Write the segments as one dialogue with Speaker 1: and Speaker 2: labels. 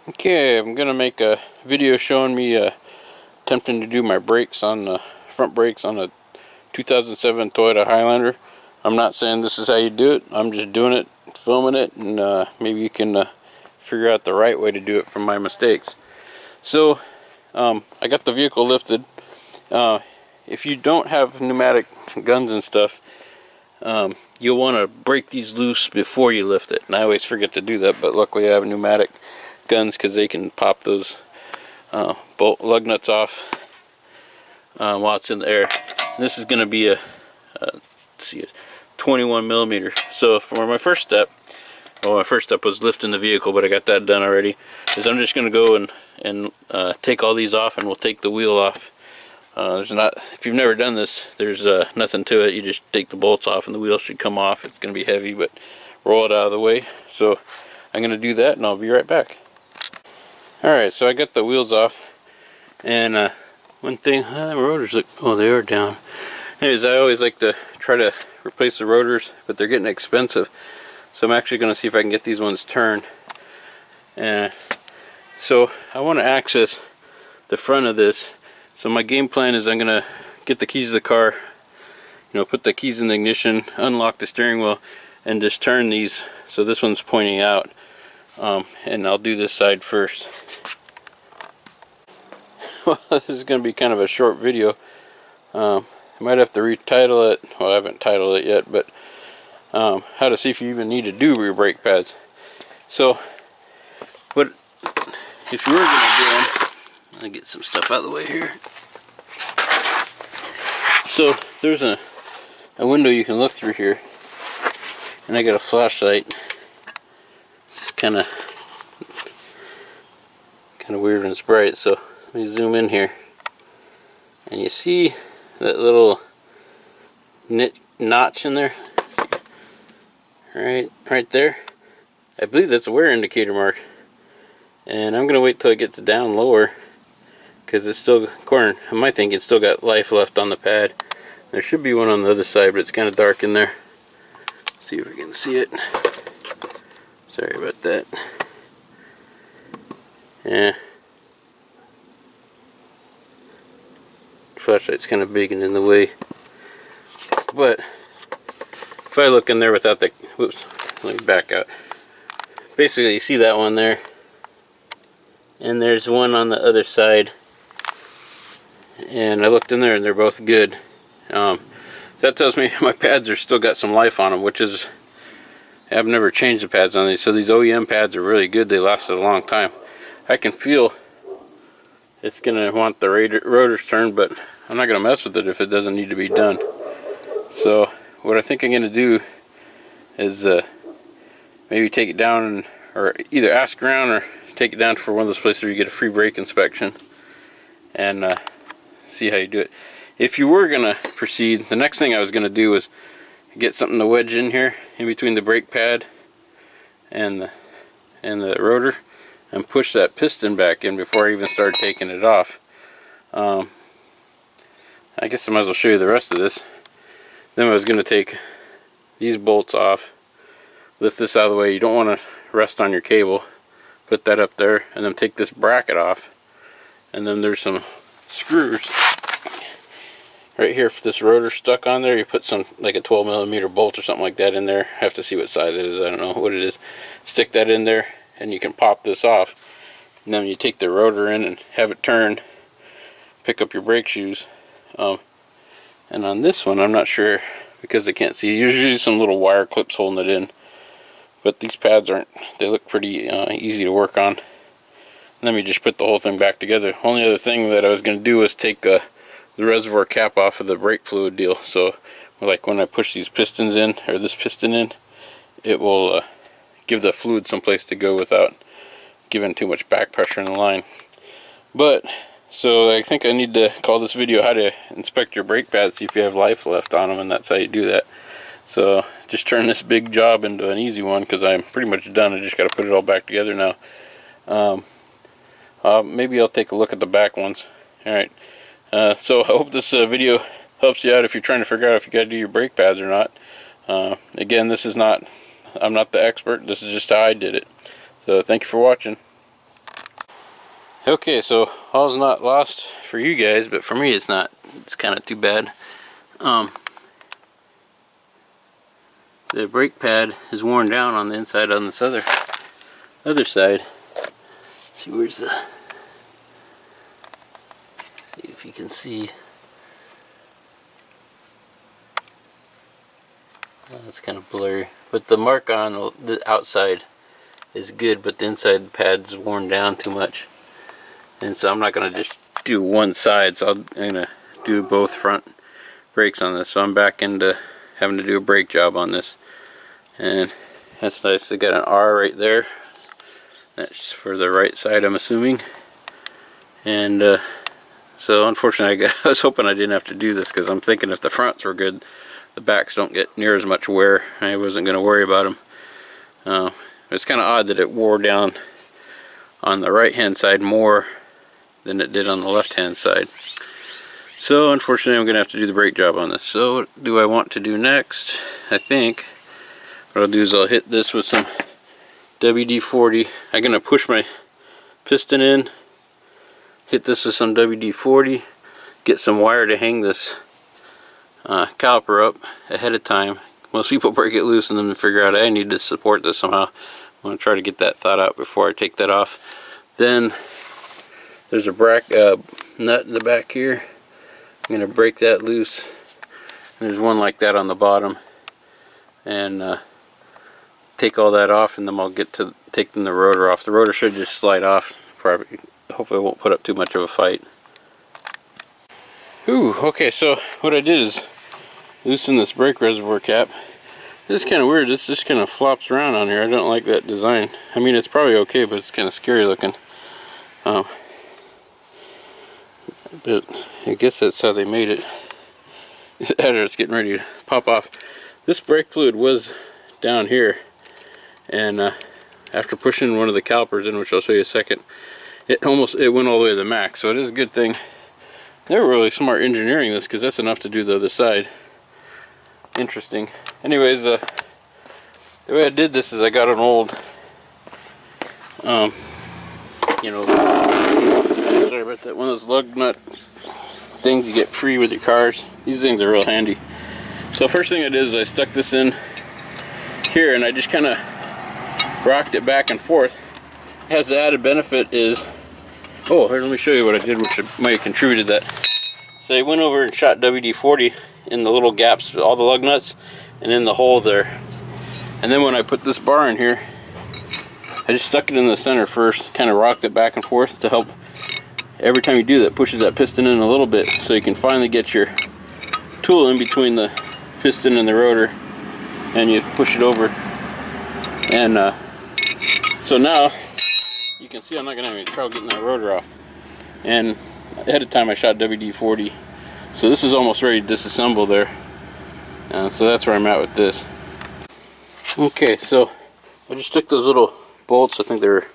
Speaker 1: Okay, I'm gonna make a video showing me attempting to do my brakes on the front brakes on a 2007 Toyota Highlander. I'm not saying this is how you do it. I'm just doing it, filming it, and maybe you can figure out the right way to do it from my mistakes. So I got the vehicle lifted. If you don't have pneumatic guns and stuff, you'll want to break these loose before you lift it. And I always forget to do that, but luckily I have pneumatic guns because they can pop those bolt lug nuts off while it's in the air. And this is going to be a 21 millimeter. So for my first step, well, my first step was lifting the vehicle, but I got that done already. Is I'm just going to go and take all these off, and we'll take the wheel off. If you've never done this, there's nothing to it. You just take the bolts off, and the wheel should come off. It's going to be heavy, but roll it out of the way. So I'm going to do that, and I'll be right back. Alright, so I got the wheels off, and one thing, the rotors look, oh, they are down. Anyways, I always like to try to replace the rotors, but they're getting expensive. So I'm actually going to see if I can get these ones turned. And so I want to access the front of this. So my game plan is I'm going to get the keys of the car, put the keys in the ignition, unlock the steering wheel, and just turn these so this one's pointing out. And I'll do this side first. Well, this is going to be kind of a short video. I might have to retitle it. Well, I haven't titled it yet, but how to see if you even need to do rear brake pads. So, what if you were going to do them, let me get some stuff out of the way here. So, there's a window you can look through here, and I got a flashlight. It's kind of weird when it's bright, so let me zoom in here, and you see that little notch in there, right there. I believe that's a wear indicator mark, and I'm gonna wait till it gets down lower because it's still corner. I might think it's still got life left on the pad. There should be one on the other side, but it's kind of dark in there. See if we can see it. Sorry about that. Yeah. Flashlight's kind of big and in the way. But if I look in there without the, whoops, let me back out. Basically, you see that one there, and there's one on the other side. And I looked in there, and they're both good. That tells me my pads are still got some life on them, which is, I've never changed the pads on these, so these OEM pads are really good. They lasted a long time. I can feel it's gonna want the rotors turned, but I'm not gonna mess with it if it doesn't need to be done. So what I think I'm gonna do is maybe take it down, or either ask around or take it down for one of those places where you get a free brake inspection, and see how you do it. If you were gonna proceed, the next thing I was gonna do was get something to wedge in here in between the brake pad and the rotor, and push that piston back in before I even start taking it off. I guess I might as well show you the rest of this. Then I was going to take these bolts off, lift this out of the way. You don't want to rest on your cable. Put that up there, and then take this bracket off. And then there's some screws right here. If this rotor's stuck on there, you put some, like a 12 millimeter bolt or something like that in there. I have to see what size it is. I don't know what it is. Stick that in there, and you can pop this off. And then you take the rotor in and have it turn, pick up your brake shoes. And on this one, I'm not sure because I can't see. Usually some little wire clips holding it in, but these pads aren't. They look pretty easy to work on. Let me just put the whole thing back together. Only other thing that I was going to do was take the reservoir cap off of the brake fluid deal. So like when I push these pistons in, or this piston in, it will give the fluid some place to go without giving too much back pressure in the line. But so I think I need to call this video how to inspect your brake pads, see if you have life left on them, and that's how you do that. So just turn this big job into an easy one because I'm pretty much done. I just got to put it all back together now. Maybe I'll take a look at the back ones. Alright, so I hope this video helps you out if you're trying to figure out if you got to do your brake pads or not. Again, this is not, I'm not the expert, this is just how I did it. So thank you for watching. Okay, so all's not lost for you guys, but for me it's not. It's kind of too bad. The brake pad is worn down on the inside on this other side. Let's see, where's the... See if you can see. Oh, it's kind of blurry, but the mark on the outside is good, but the inside pad's worn down too much. And so I'm not going to just do one side, so I'm going to do both front brakes on this. So I'm back into having to do a brake job on this. And that's nice. They got an R right there. That's for the right side, I'm assuming. And so unfortunately I was hoping I didn't have to do this, because I'm thinking if the fronts were good, the backs don't get near as much wear. I wasn't going to worry about them. It's kind of odd that it wore down on the right hand side more than it did on the left hand side. So unfortunately I'm going to have to do the brake job on this. So what do I want to do next? I think what I'll do is I'll hit this with some WD-40. I'm going to push my piston in, hit this with some WD-40, get some wire to hang this caliper up ahead of time. Most people break it loose and then figure out I need to support this somehow. I'm going to try to get that thought out before I take that off. Then there's a nut in the back here. I'm going to break that loose. And there's one like that on the bottom. And take all that off, and then I'll get to taking the rotor off. The rotor should just slide off. Probably, hopefully it won't put up too much of a fight. Ooh, okay, so what I did is loosen this brake reservoir cap. This is kind of weird. This just kind of flops around on here. I don't like that design. I mean, it's probably okay, but it's kind of scary looking. But I guess that's how they made it. It's getting ready to pop off. This brake fluid was down here, and after pushing one of the calipers in, which I'll show you in a second, it went all the way to the max. So it is a good thing. They were really smart engineering this, because that's enough to do the other side. Interesting. Anyways, the way I did this is I got an old, you know, sorry about that, one of those lug nut things you get free with your cars. These things are real handy. So first thing I did is I stuck this in here, and I just kind of rocked it back and forth. It has the added benefit is, oh, here, let me show you what I did, which might have contributed to that. So I went over and shot WD-40 in the little gaps, all the lug nuts, and in the hole there. And then when I put this bar in here, I just stuck it in the center first, kind of rocked it back and forth to help. Every time you do that, pushes that piston in a little bit, so you can finally get your tool in between the piston and the rotor, and you push it over. And so now you can see I'm not going to have any trouble getting that rotor off. And ahead of time I shot WD-40, so this is almost ready to disassemble there. So that's where I'm at with this. Okay, so I just took those little bolts, I think they were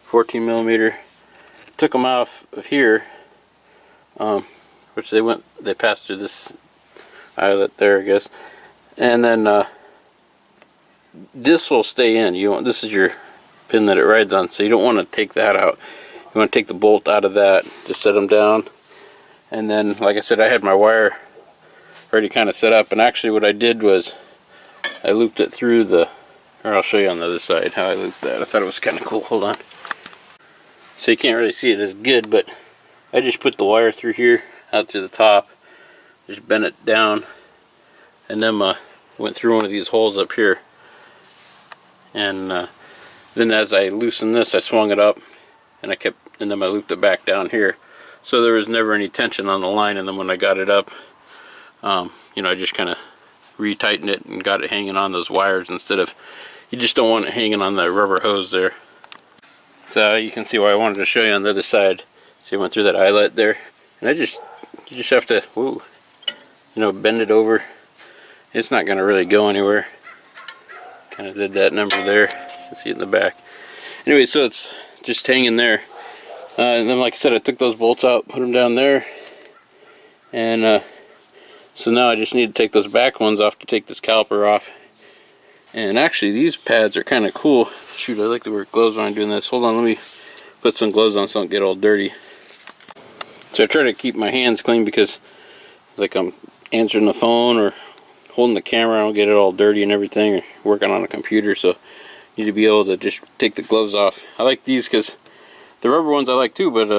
Speaker 1: 14 millimeter, took them off of here, which they passed through this eyelet there, I guess. And then this will stay in. This is your pin that it rides on, so you don't want to take that out. You want to take the bolt out of that, just set them down. And then, like I said, I had my wire already kind of set up, and actually what I did was I looped it through the, or I'll show you on the other side how I looped that. I thought it was kind of cool. Hold on. So you can't really see it as good, but I just put the wire through here, out through the top, just bent it down, and then went through one of these holes up here. And then as I loosened this, I swung it up, and then I looped it back down here. So there was never any tension on the line, and then when I got it up, you know, I just kind of retightened it and got it hanging on those wires instead of, you just don't want it hanging on the rubber hose there. So you can see why I wanted to show you on the other side. So you went through that eyelet there, and you just have to, you know, bend it over. It's not going to really go anywhere. Kind of did that number there. You can see it in the back. Anyway, so it's just hanging there. And then, like I said, I took those bolts out, put them down there, and so now I just need to take those back ones off to take this caliper off. And actually, these pads are kind of cool. Shoot, I like to wear gloves when I'm doing this. Hold on, let me put some gloves on so I don't get all dirty. So I try to keep my hands clean because like I'm answering the phone or holding the camera, I don't get it all dirty and everything, or working on a computer, so you need to be able to just take the gloves off. I like these because the rubber ones I like too, but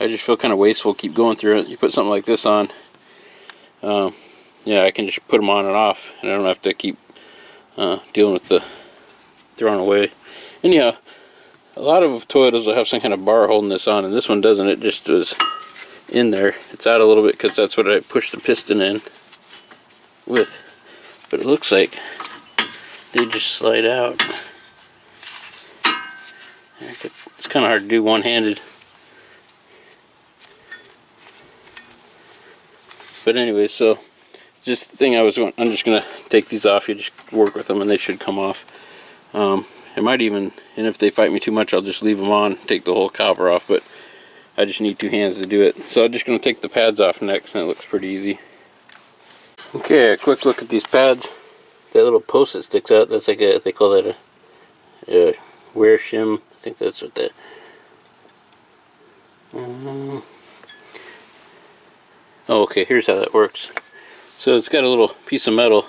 Speaker 1: I just feel kind of wasteful keep going through it. You put something like this on, yeah, I can just put them on and off, and I don't have to keep dealing with the throwing away. Anyhow, a lot of Toyotas will have some kind of bar holding this on, and this one doesn't. It just is in there. It's out a little bit because that's what I pushed the piston in with. But it looks like they just slide out. It's kind of hard to do one-handed. But anyway, so just the thing I'm just gonna take these off. You just work with them and they should come off. I might even, and if they fight me too much, I'll just leave them on, take the whole caliper off, but I just need two hands to do it. So I'm just gonna take the pads off next, and it looks pretty easy. Okay, a quick look at these pads. That little post that sticks out, that's like they call that a wear shim. I think that's what that. Oh, okay, here's how that works. So it's got a little piece of metal,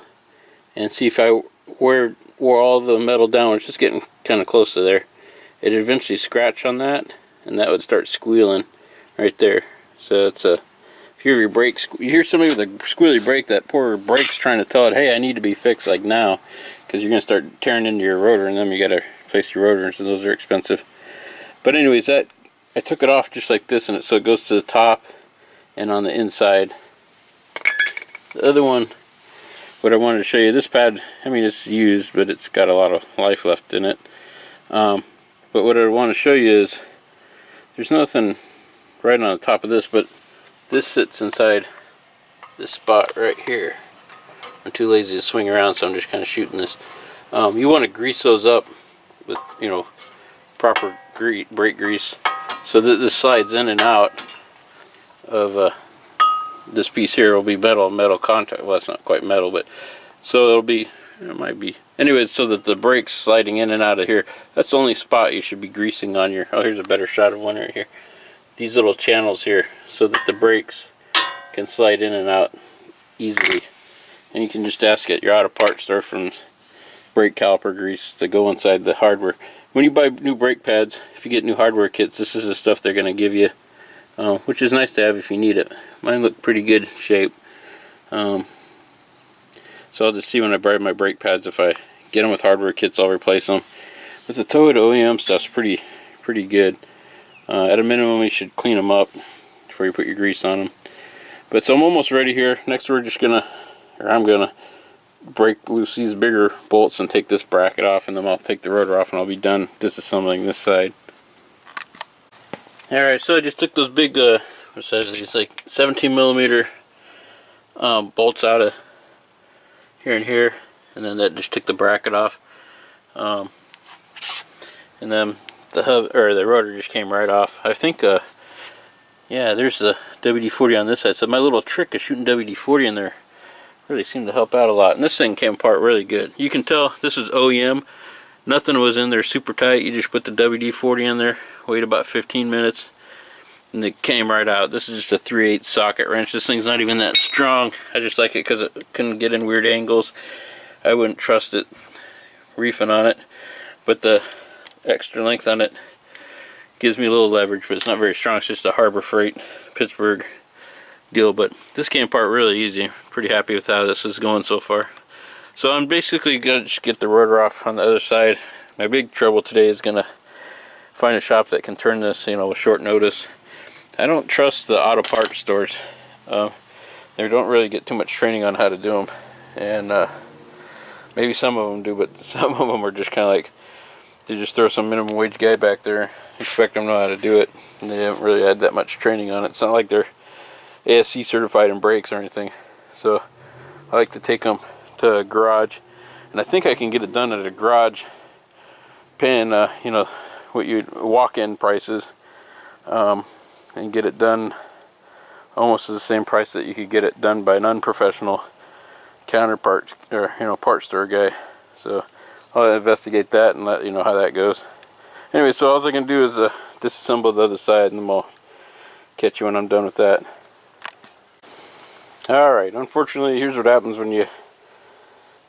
Speaker 1: and see if I wore all the metal down, it's just getting kind of close to there. It'd eventually scratch on that, and that would start squealing right there. So it's a, if you hear your brake, you hear somebody with a squealy brake, that poor brake's trying to tell it, hey, I need to be fixed like now, because you're going to start tearing into your rotor, and then you got to replace your rotor, and so those are expensive. But anyways, that I took it off just like this, and so it goes to the top and on the inside. The other one, what I wanted to show you, this pad, I mean it's used, but it's got a lot of life left in it. But what I want to show you is, there's nothing right on the top of this, but this sits inside this spot right here. I'm too lazy to swing around, so I'm just kind of shooting this. You want to grease those up with, you know, proper brake grease, so that this slides in and out of this piece here. Will be metal contact. Well, it's not quite metal, but so it'll be, it might be. Anyways, so that the brake's sliding in and out of here. That's the only spot you should be greasing on your. Oh, here's a better shot of one right here. These little channels here, so that the brakes can slide in and out easily. And you can just ask at your auto parts store from brake caliper grease to go inside the hardware. When you buy new brake pads, if you get new hardware kits, this is the stuff they're going to give you, which is nice to have if you need it. Mine look pretty good shape. So I'll just see when I buy my brake pads. If I get them with hardware kits, I'll replace them. But the Toyota OEM stuff's pretty good. At a minimum, you should clean them up before you put your grease on them. But so I'm almost ready here. Next we're just gonna, or I'm gonna break loose these bigger bolts and take this bracket off, and then I'll take the rotor off and I'll be done disassembling this side. Alright, so I just took those big, what size are these, like 17 millimeter bolts out of here and here, and then that just took the bracket off. And then the hub, or the rotor, just came right off. I think, yeah, there's the WD-40 on this side. So my little trick of shooting WD-40 in there really seemed to help out a lot. And this thing came apart really good. You can tell this is OEM. Nothing was in there super tight. You just put the WD-40 in there, wait about 15 minutes, and it came right out. This is just a 3/8 socket wrench. This thing's not even that strong. I just like it because it couldn't get in weird angles. I wouldn't trust it reefing on it, but the extra length on it gives me a little leverage, but it's not very strong. It's just a Harbor Freight Pittsburgh deal, but this came apart really easy. Pretty happy with how this is going so far. So I'm basically gonna just get the rotor off on the other side. My big trouble today is gonna find a shop that can turn this, you know, with short notice. I don't trust the auto parts stores. They don't really get too much training on how to do them, and maybe some of them do, but some of them are just kind of like, they just throw some minimum wage guy back there, expect them to know how to do it, and they haven't really had that much training on it. It's not like they're ASC certified in brakes or anything. So I like to take them to a garage, and I think I can get it done at a garage, paying you know, what you walk-in prices, and get it done almost at the same price that you could get it done by an unprofessional counterpart, or, you know, part store guy. So I'll investigate that and let you know how that goes. Anyway, so all I can do is disassemble the other side, and then we'll catch you when I'm done with that. Alright, unfortunately, here's what happens when you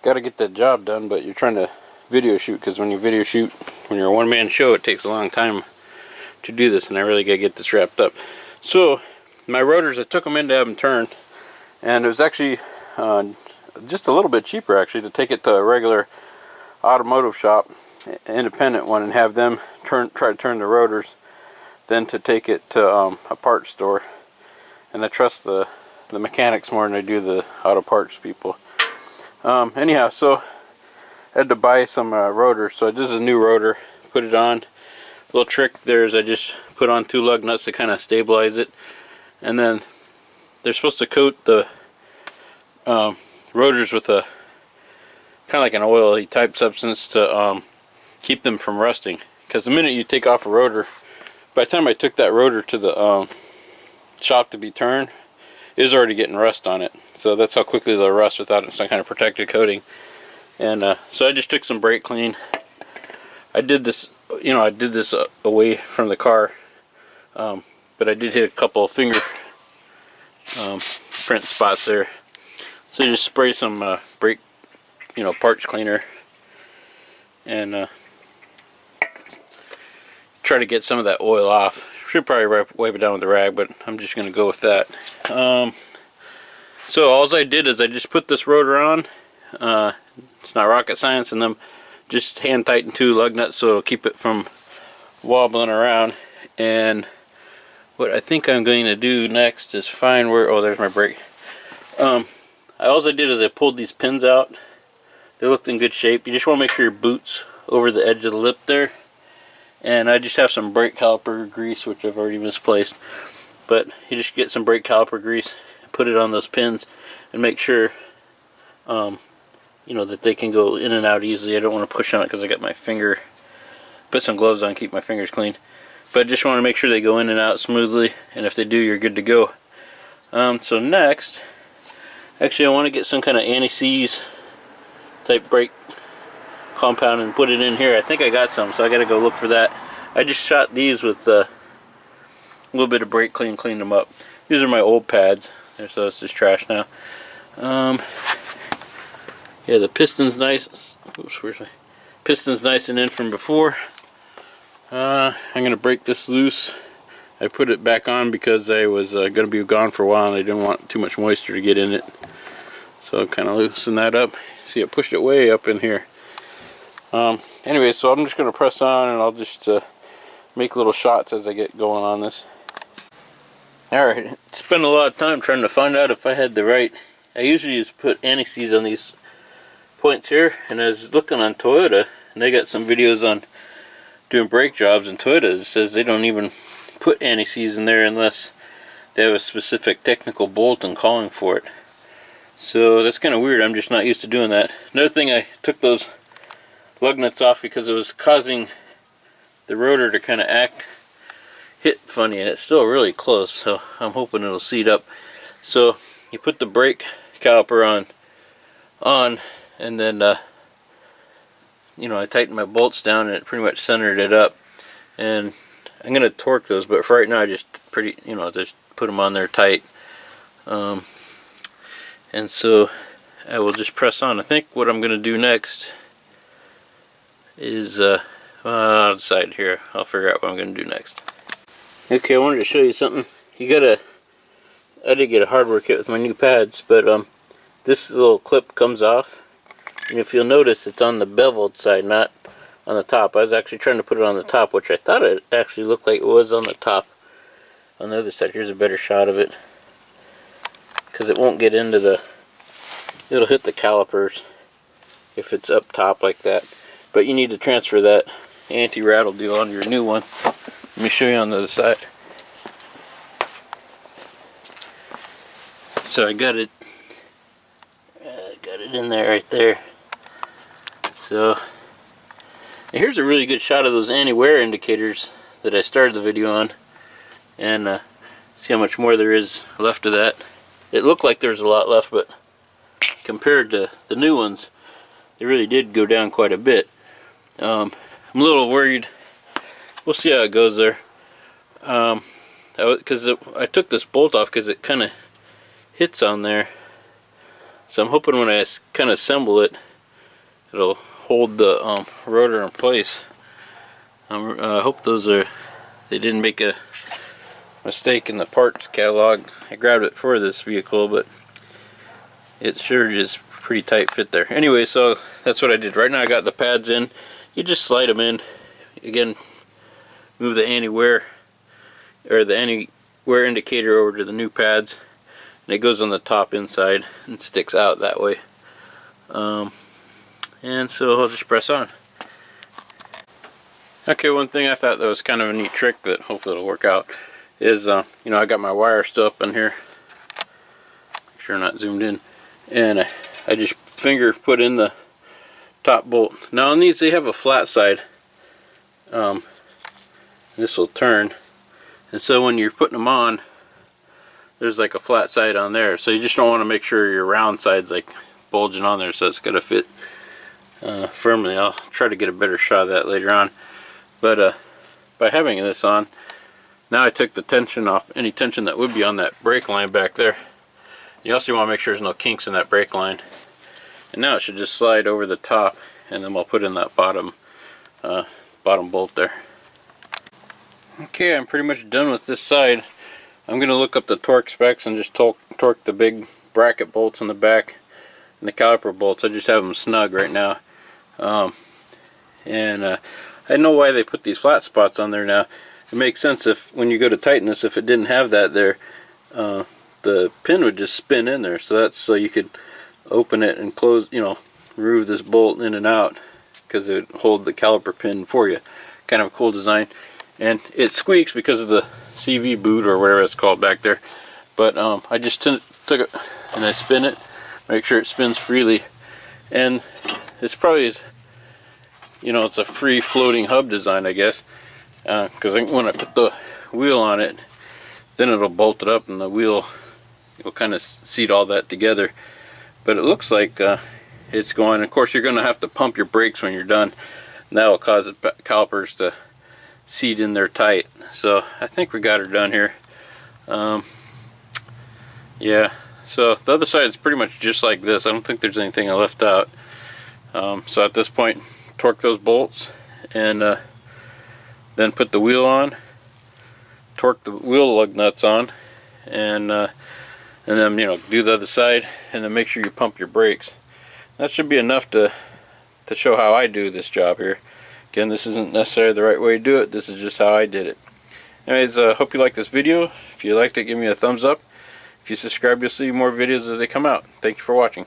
Speaker 1: gotta get that job done, but you're trying to video shoot, because when you video shoot, when you're a one-man show, it takes a long time to do this, and I really gotta get this wrapped up. So, my rotors, I took them in to have them turned, and it was actually just a little bit cheaper, actually, to take it to a regular automotive shop, independent one, and have them try to turn the rotors, than to take it to a parts store. And I trust the mechanics more than I do the auto parts people. Anyhow, so I had to buy some rotors. So this is a new rotor. Put it on. Little trick there is I just put on 2 lug nuts to kind of stabilize it, and then they're supposed to coat the rotors with a kind of like an oily type substance to keep them from rusting. Because the minute you take off a rotor, by the time I took that rotor to the shop to be turned, it was already getting rust on it. So that's how quickly they'll rust without some kind of protective coating. And so I just took some brake clean. I did this, you know, away from the car, but I did hit a couple of finger print spots there. So you just spray some brake, you know, parts cleaner, and try to get some of that oil off. Should probably wipe it down with a rag, but I'm just going to go with that. So all I did is I just put this rotor on. It's not rocket science, and then just hand tighten 2 lug nuts so it'll keep it from wobbling around. And what I think I'm going to do next is find where, oh, there's my brake. All I did is I pulled these pins out. They looked in good shape. You just want to make sure your boot's over the edge of the lip there. And I just have some brake caliper grease, which I've already misplaced. But you just get some brake caliper grease, put it on those pins, and make sure, you know, that they can go in and out easily. I don't want to push on it because I got my finger. Put some gloves on, keep my fingers clean. But I just want to make sure they go in and out smoothly, and if they do, you're good to go. So next, actually I want to get some kind of anti-seize type brake compound and put it in here. I think I got some, so I gotta go look for that. I just shot these with a little bit of brake clean, cleaned them up. These are my old pads, so it's just trash now. Yeah, the piston's nice. Oops, where's my piston's nice and in from before. I'm gonna break this loose. I put it back on because I was gonna be gone for a while and I didn't want too much moisture to get in it. So I kind of loosen that up. See, I pushed it way up in here. Anyway, so I'm just going to press on, and I'll just make little shots as I get going on this. Alright, spent a lot of time trying to find out if I had the right. I usually just put anti-seize on these points here, and I was looking on Toyota, and they got some videos on doing brake jobs, and Toyota says they don't even put anti-seize in there unless they have a specific technical bolt and calling for it. So that's kind of weird. I'm just not used to doing that. Another thing, I took those lug nuts off because it was causing the rotor to kind of hit funny, and it's still really close, so I'm hoping it'll seat up. So you put the brake caliper on, and then you know, I tightened my bolts down and it pretty much centered it up. And I'm gonna torque those, but for right now I just just put them on there tight. And so I will just press on. I think what I'm gonna do next is I'll decide here. I'll figure out what I'm gonna do next. Okay, I wanted to show you something. I did get a hardware kit with my new pads, but this little clip comes off, and if you'll notice, it's on the beveled side, not on the top. I was actually trying to put it on the top, which I thought it actually looked like it was on the top. On the other side, here's a better shot of it, because it won't get into it'll hit the calipers if it's up top like that. But you need to transfer that anti-rattle deal onto your new one. Let me show you on the other side. So I got it in there, right there. So and here's a really good shot of those anti-wear indicators that I started the video on, and see how much more there is left of that. It looked like there's a lot left, but compared to the new ones, they really did go down quite a bit. I'm a little worried. We'll see how it goes there. Because I took this bolt off because it kind of hits on there. So I'm hoping when I kind of assemble it, it'll hold the rotor in place. I hope they didn't make a mistake in the parts catalog. I grabbed it for this vehicle, but it sure is pretty tight fit there. Anyway, so that's what I did. Right now I got the pads in. You just slide them in. Again, move the anti-wear or the anti-wear indicator over to the new pads, and it goes on the top inside and sticks out that way. And so I'll just press on. Okay, one thing I thought that was kind of a neat trick that hopefully it'll work out is, you know, I got my wire still up in here. Make sure I'm not zoomed in. And I just finger put in the top bolt. Now on these, they have a flat side. This will turn. And so when you're putting them on, there's like a flat side on there. So you just don't want to make sure your round side's like bulging on there, so it's got to fit firmly. I'll try to get a better shot of that later on. But by having this on, now I took the tension off, any tension that would be on that brake line back there. You also want to make sure there's no kinks in that brake line. And now it should just slide over the top, and then we'll put in that bottom bolt there. Okay, I'm pretty much done with this side. I'm going to look up the torque specs and just torque the big bracket bolts in the back and the caliper bolts. I just have them snug right now. I know why they put these flat spots on there now. It makes sense if when you go to tighten this, if it didn't have that there, the pin would just spin in there. So that's so you could open it and close, you know, remove this bolt in and out, because it would hold the caliper pin for you. Kind of a cool design. And it squeaks because of the CV boot or whatever it's called back there. But I just took it and I spin it, make sure it spins freely. And it's probably, you know, it's a free floating hub design, I guess. Because when I put the wheel on it, then it'll bolt it up and the wheel will kind of seat all that together. But it looks like it's going. Of course, you're going to have to pump your brakes when you're done. And that will cause the calipers to seat in there tight. So I think we got her done here. Yeah, so the other side is pretty much just like this. I don't think there's anything I left out. So at this point, torque those bolts and then put the wheel on, torque the wheel lug nuts on, and then, you know, do the other side, and then make sure you pump your brakes. That should be enough to show how I do this job here. Again, this isn't necessarily the right way to do it. This is just how I did it. Anyways, hope you liked this video. If you liked it, give me a thumbs up. If you subscribe, you'll see more videos as they come out. Thank you for watching.